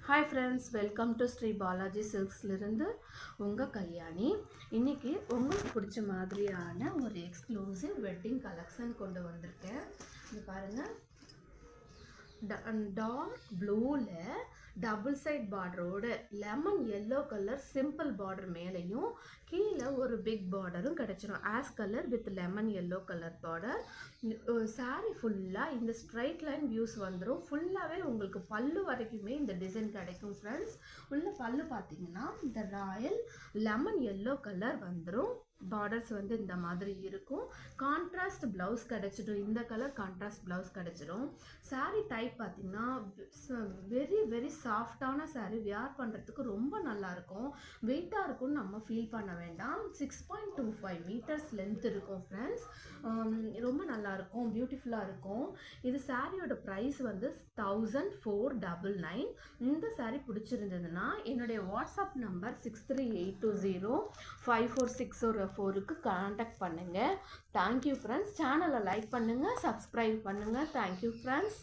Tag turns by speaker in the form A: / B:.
A: Hi friends, welcome to Sri Balaji சில்க்ஸ்லேருந்து உங்கள் கல்யாணி. இன்றைக்கி உங்களுக்கு பிடிச்ச மாதிரியான ஒரு எக்ஸ்க்ளூசிவ் வெட்டிங் கலெக்ஷன் கொண்டு வந்திருக்கேன். இது பாருங்கள், டார்க் ப்ளூவில் டபுள் சைட் பார்டரோட lemon yellow colour simple border மேலேயும் கீழே ஒரு பிக் பார்டரும் கிடச்சிரும். As colour with lemon yellow colour border. Sari ஃபுல்லாக இந்த ஸ்ட்ரைட் லைன் வியூஸ் வந்துடும். ஃபுல்லாகவே உங்களுக்கு பல்லு வரைக்குமே இந்த டிசைன் கிடைக்கும் ஃப்ரெண்ட்ஸ். உள்ள பல்லு பார்த்தீங்கன்னா இந்த ராயல் லெமன் எல்லோ கலர் வந்துடும். பார்டர்ஸ் வந்து இந்த மாதிரி இருக்கும். கான்ட்ராஸ்ட் ப்ளவுஸ் கிடச்சிடும். இந்த கலர் கான்ட்ராஸ்ட் ப்ளவுஸ் கிடச்சிடும். சாரீ டைப் பார்த்திங்கன்னா வெரி சாஃப்டான சாரீ. வியர் பண்ணுறதுக்கு ரொம்ப நல்லாயிருக்கும். வெயிட்டாக இருக்கும்னு நம்ம ஃபீல் பண்ண வேண்டாம். 6.25 மீட்டர்ஸ் லென்த் இருக்கும் ஃப்ரெண்ட்ஸ். ரொம்ப நல்லாயிருக்கும், பியூட்டிஃபுல்லாக இருக்கும். இது சாரியோட ப்ரைஸ் வந்து 1499. இந்த சாரீ பிடிச்சிருந்ததுன்னா என்னுடைய வாட்ஸ்அப் நம்பர் 6382054604க்கு கான்டாக்ட் பண்ணுங்கள். Thank you friends. சேனலை லைக் பண்ணுங்கள், சப்ஸ்கிரைப் பண்ணுங்கள். Thank you friends.